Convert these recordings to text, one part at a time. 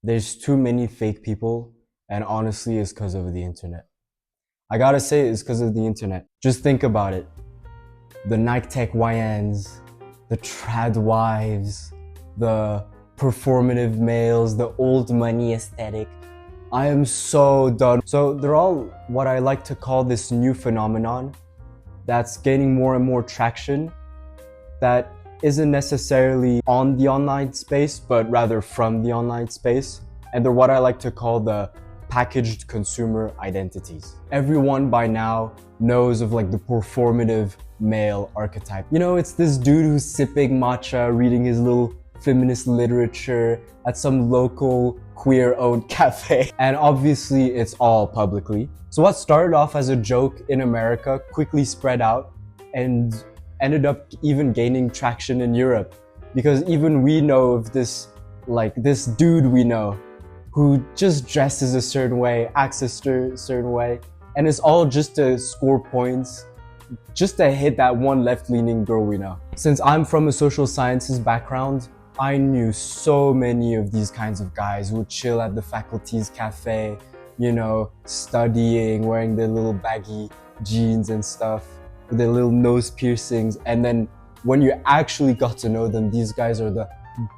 There's too many fake people, and honestly, it's because of the internet. I gotta say, it's because of the internet. Just think about it. The Nike Tech YNs, the trad wives, the performative males, the old money aesthetic. I am so done. So they're all what I like to call this new phenomenon that's gaining more and more traction that isn't necessarily on the online space, but rather from the online space. And they're what I like to call the packaged consumer identities. Everyone by now knows of like the performative male archetype. You know, it's this dude who's sipping matcha, reading his little feminist literature at some local queer-owned cafe. And obviously it's all publicly. So what started off as a joke in America quickly spread out and ended up even gaining traction in Europe, because even we know of this dude we know who just dresses a certain way, acts a certain way, and it's all just to score points, just to hit that one left-leaning girl we know. Since I'm from a social sciences background, I knew so many of these kinds of guys who would chill at the faculty's cafe, you know, studying, wearing their little baggy jeans and stuff, with their little nose piercings. And then when you actually got to know them, these guys are the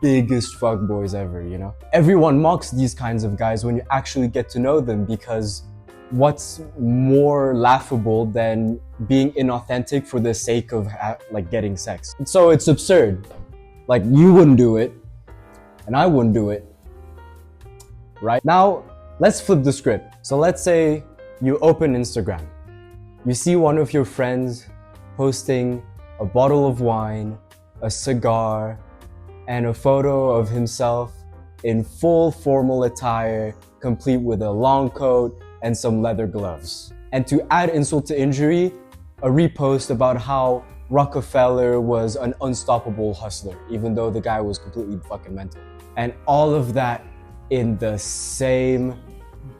biggest fuckboys ever, you know? Everyone mocks these kinds of guys when you actually get to know them, because what's more laughable than being inauthentic for the sake of like getting sex? So it's absurd. Like, you wouldn't do it, and I wouldn't do it, right? Now, let's flip the script. So let's say you open Instagram. You see one of your friends posting a bottle of wine, a cigar, and a photo of himself in full formal attire, complete with a long coat and some leather gloves. And to add insult to injury, a repost about how Rockefeller was an unstoppable hustler, even though the guy was completely fucking mental. And all of that in the same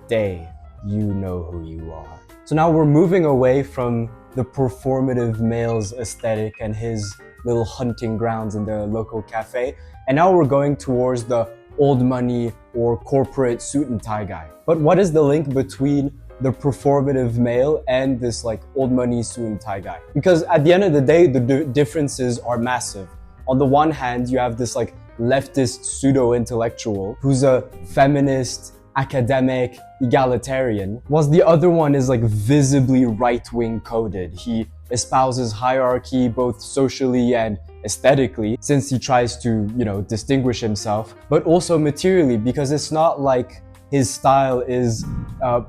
day. You know who you are. So now we're moving away from the performative male's aesthetic and his little hunting grounds in the local cafe, and now we're going towards the old money or corporate suit and tie guy. But what is the link between the performative male and this like old money suit and tie guy? Because at the end of the day, the differences are massive. On the one hand, you have this like leftist pseudo-intellectual who's a feminist, academic, egalitarian, whilst the other one is like visibly right-wing coded. He espouses hierarchy both socially and aesthetically, since he tries to, you know, distinguish himself, but also materially, because it's not like his style is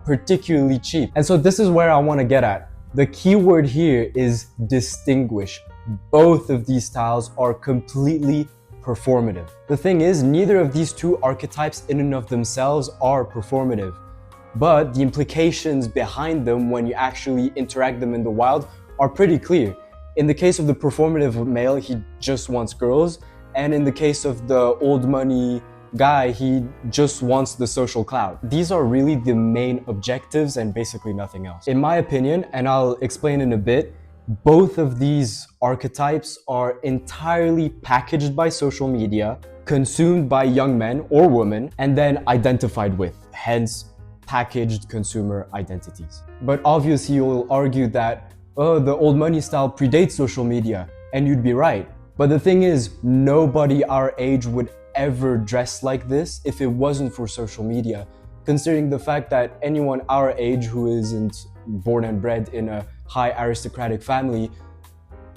particularly cheap. And so this is where I want to get at. The key word here is distinguish. Both of these styles are completely performative. The thing is, neither of these two archetypes in and of themselves are performative, but the implications behind them when you actually interact them in the wild are pretty clear. In the case of the performative male, he just wants girls, and in the case of the old money guy, he just wants the social clout. These are really the main objectives and basically nothing else. In my opinion, and I'll explain in a bit, both of these archetypes are entirely packaged by social media, consumed by young men or women, and then identified with, hence packaged consumer identities. But obviously you'll argue that, oh, the old money style predates social media, and you'd be right. But the thing is, nobody our age would ever dress like this if it wasn't for social media, considering the fact that anyone our age who isn't born and bred in a high aristocratic family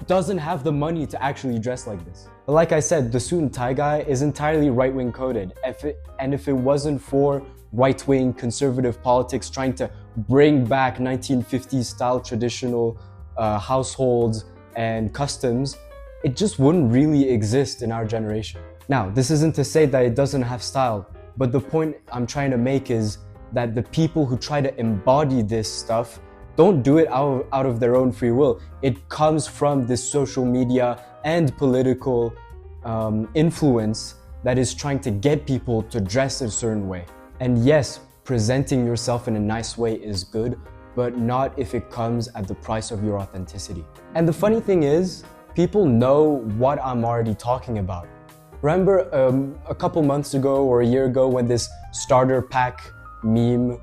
doesn't have the money to actually dress like this. But like I said, the suit and tie guy is entirely right-wing coded. If it wasn't for right-wing conservative politics trying to bring back 1950s style traditional households and customs, it just wouldn't really exist in our generation. Now, this isn't to say that it doesn't have style, but the point I'm trying to make is that the people who try to embody this stuff don't do it out of their own free will. It comes from this social media and political influence that is trying to get people to dress a certain way. And yes, presenting yourself in a nice way is good, but not if it comes at the price of your authenticity. And the funny thing is, people know what I'm already talking about. Remember a couple months ago or a year ago when this starter pack meme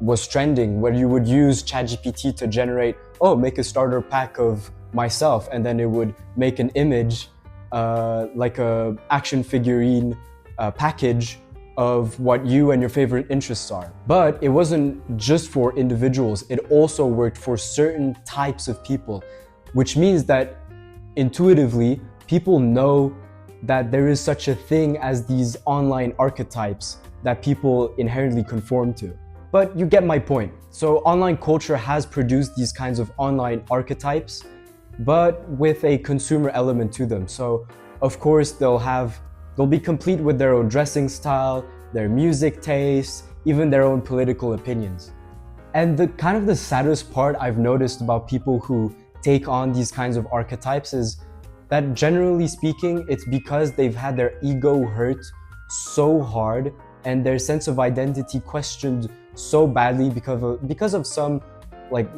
was trending, where you would use ChatGPT to generate, oh, make a starter pack of myself, and then it would make an image like a action figurine package of what you and your favorite interests are. But it wasn't just for individuals, it also worked for certain types of people, which means that intuitively people know that there is such a thing as these online archetypes that people inherently conform to. But you get my point. So online culture has produced these kinds of online archetypes, but with a consumer element to them. So of course they'll be complete with their own dressing style, their music tastes, even their own political opinions. And the saddest part I've noticed about people who take on these kinds of archetypes is that generally speaking, it's because they've had their ego hurt so hard and their sense of identity questioned so badly because of some like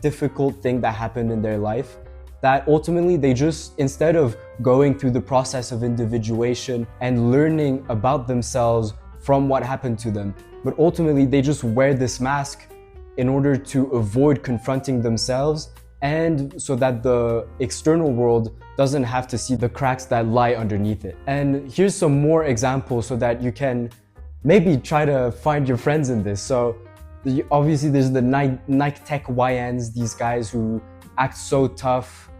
difficult thing that happened in their life, that ultimately they just, instead of going through the process of individuation and learning about themselves from what happened to them, but ultimately they just wear this mask in order to avoid confronting themselves, and so that the external world doesn't have to see the cracks that lie underneath it. And here's some more examples so that you can maybe try to find your friends in this. So obviously there's the Nike Tech YNs, these guys who act so tough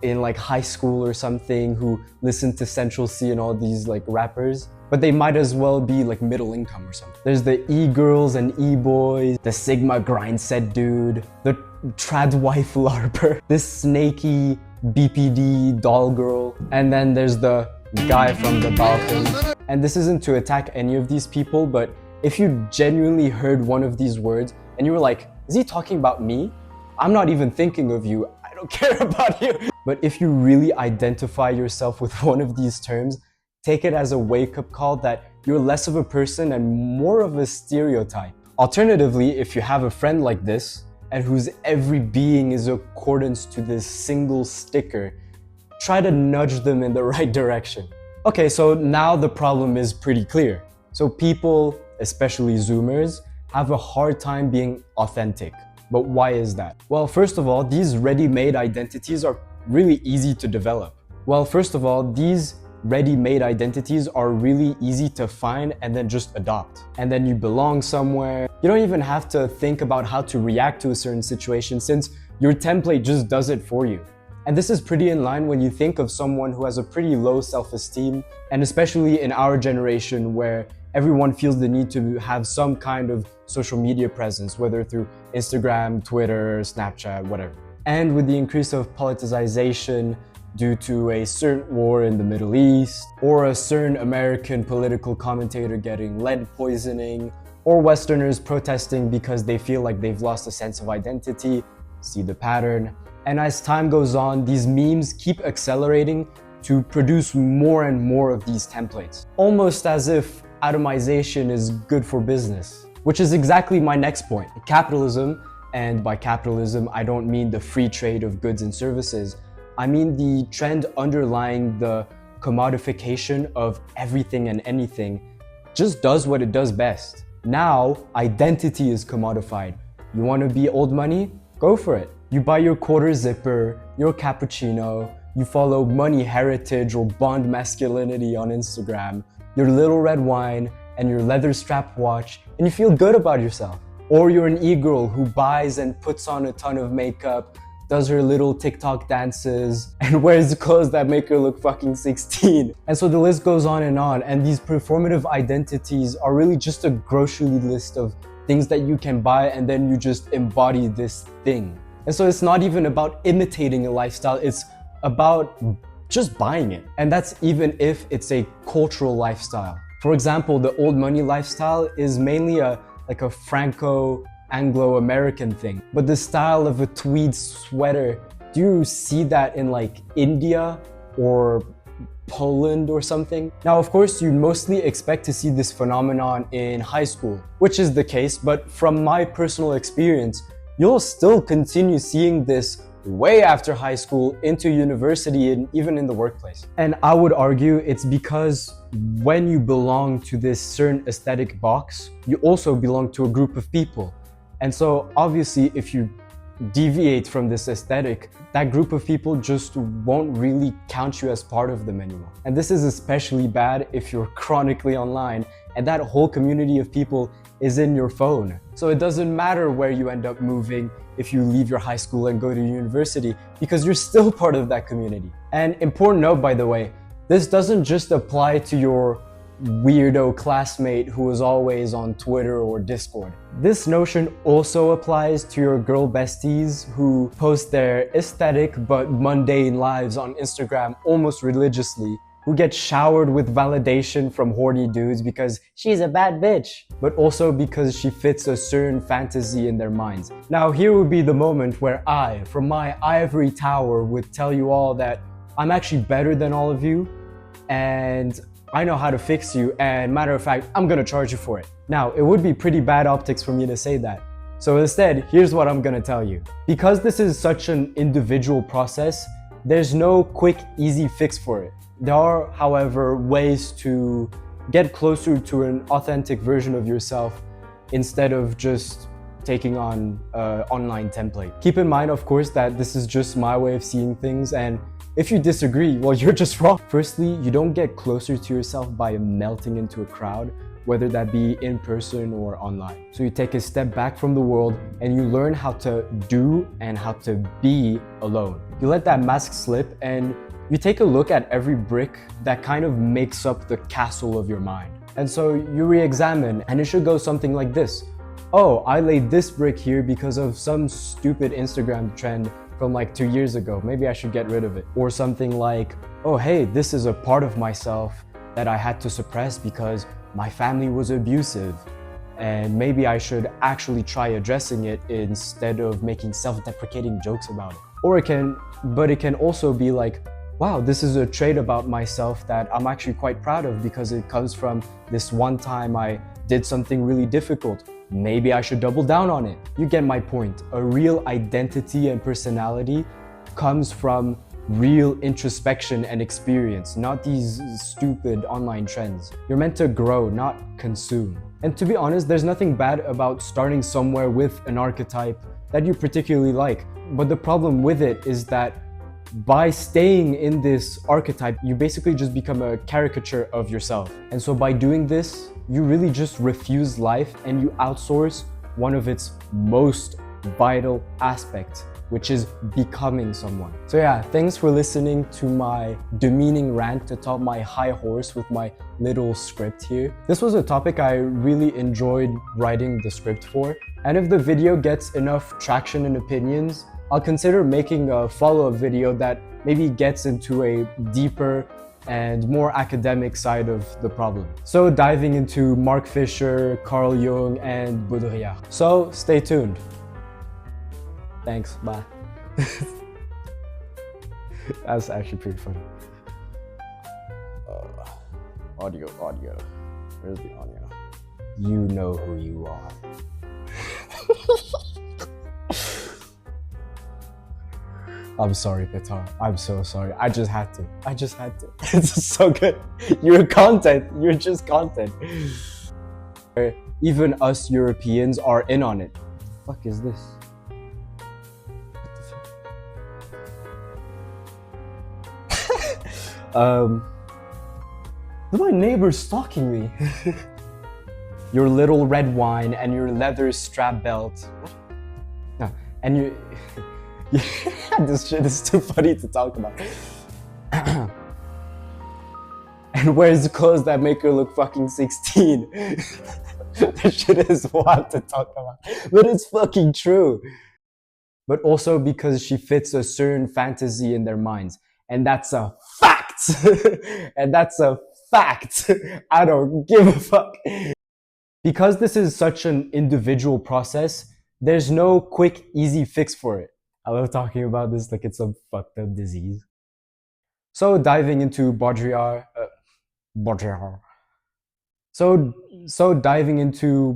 in like high school or something, who listen to Central C and all these like rappers, but they might as well be like middle income or something. There's the e-girls and e-boys, the Sigma grind set dude, the trad wife larper, this snaky BPD doll girl, and then there's the guy from the Balkans. And this isn't to attack any of these people, but if you genuinely heard one of these words and you were like, is he talking about me? I'm not even thinking of you, I don't care about you. But if you really identify yourself with one of these terms, take it as a wake-up call that you're less of a person and more of a stereotype. Alternatively, if you have a friend like this, and whose every being is accordance to this single sticker, try to nudge them in the right direction. Okay, so now the problem is pretty clear. So people, especially Zoomers, have a hard time being authentic. But why is that? Well, first of all, these ready-made identities are really easy to develop. Ready-made identities are really easy to find and then just adopt. And then you belong somewhere. You don't even have to think about how to react to a certain situation, since your template just does it for you. And this is pretty in line when you think of someone who has a pretty low self-esteem, and especially in our generation where everyone feels the need to have some kind of social media presence, whether through Instagram, Twitter, Snapchat, whatever. And with the increase of politicization due to a certain war in the Middle East, or a certain American political commentator getting lead poisoning, or Westerners protesting because they feel like they've lost a sense of identity, see the pattern. And as time goes on, these memes keep accelerating to produce more and more of these templates. Almost as if atomization is good for business, which is exactly my next point. Capitalism, and by capitalism, I don't mean the free trade of goods and services. I mean the trend underlying the commodification of everything and anything just does what it does best. Now, identity is commodified. You want to be old money? Go for it. You buy your quarter zipper, your cappuccino, you follow money heritage or bond masculinity on Instagram, your little red wine and your leather strap watch, and you feel good about yourself. Or you're an e-girl who buys and puts on a ton of makeup, does her little TikTok dances, and wears clothes that make her look fucking 16. And so the list goes on, and these performative identities are really just a grocery list of things that you can buy, and then you just embody this thing. And so it's not even about imitating a lifestyle, it's about just buying it. And that's even if it's a cultural lifestyle. For example, the old money lifestyle is mainly a Franco-Anglo-American thing. But the style of a tweed sweater, do you see that in like India or Poland or something? Now, of course, you mostly expect to see this phenomenon in high school, which is the case, but from my personal experience, you'll still continue seeing this way after high school, into university, and even in the workplace. And I would argue it's because when you belong to this certain aesthetic box, you also belong to a group of people. And so obviously, if you deviate from this aesthetic, that group of people just won't really count you as part of them anymore. And this is especially bad if you're chronically online and that whole community of people is in your phone. So it doesn't matter where you end up moving if you leave your high school and go to university, because you're still part of that community. And important note, by the way, this doesn't just apply to your weirdo classmate who is always on Twitter or Discord. This notion also applies to your girl besties who post their aesthetic but mundane lives on Instagram almost religiously, who get showered with validation from horny dudes because she's a bad bitch, but also because she fits a certain fantasy in their minds. Now here would be the moment where I, from my ivory tower, would tell you all that I'm actually better than all of you, and I know how to fix you, and matter of fact, I'm gonna charge you for it. Now, it would be pretty bad optics for me to say that. So instead, here's what I'm gonna tell you. Because this is such an individual process, there's no quick, easy fix for it. There are, however, ways to get closer to an authentic version of yourself instead of just taking on an online template. Keep in mind, of course, that this is just my way of seeing things, and if you disagree, well, you're just wrong. Firstly, you don't get closer to yourself by melting into a crowd, whether that be in person or online. So you take a step back from the world and you learn how to do and how to be alone. You let that mask slip and you take a look at every brick that kind of makes up the castle of your mind. And so you re-examine, and it should go something like this. Oh, I laid this brick here because of some stupid Instagram trend from like 2 years ago. Maybe I should get rid of it. Or something like, oh hey, this is a part of myself that I had to suppress because my family was abusive, and maybe I should actually try addressing it instead of making self-deprecating jokes about it. Or it can also be like, wow, this is a trait about myself that I'm actually quite proud of because it comes from this one time I did something really difficult. Maybe I should double down on it. You get my point. A real identity and personality comes from real introspection and experience, not these stupid online trends. You're meant to grow, not consume. And to be honest, there's nothing bad about starting somewhere with an archetype that you particularly like. But the problem with it is that by staying in this archetype, you basically just become a caricature of yourself. And so by doing this, you really just refuse life and you outsource one of its most vital aspects, which is becoming someone. So yeah, thanks for listening to my demeaning rant atop my high horse with my little script here. This was a topic I really enjoyed writing the script for. And if the video gets enough traction and opinions, I'll consider making a follow-up video that maybe gets into a deeper and more academic side of the problem. So diving into Mark Fisher, Carl Jung, and Baudrillard. So stay tuned. Thanks, bye. That's actually pretty funny. Audio. Where's the audio? You know who you are. I'm sorry, Petar. I'm so sorry. I just had to. It's so good. You're content. You're just content. Even us Europeans are in on it. What the fuck is this? My neighbor's stalking me. Your little red wine and your leather strap belt. No, and you. This shit is too funny to talk about. And wears clothes that make her look fucking 16. This shit is wild to talk about, but it's fucking true. But also because she fits a certain fantasy in their minds, and that's a fact. And that's a fact. I don't give a fuck. Because this is such an individual process, there's no quick, easy fix for it. I love talking about this like it's some fucked up disease. So diving into Baudrillard. So diving into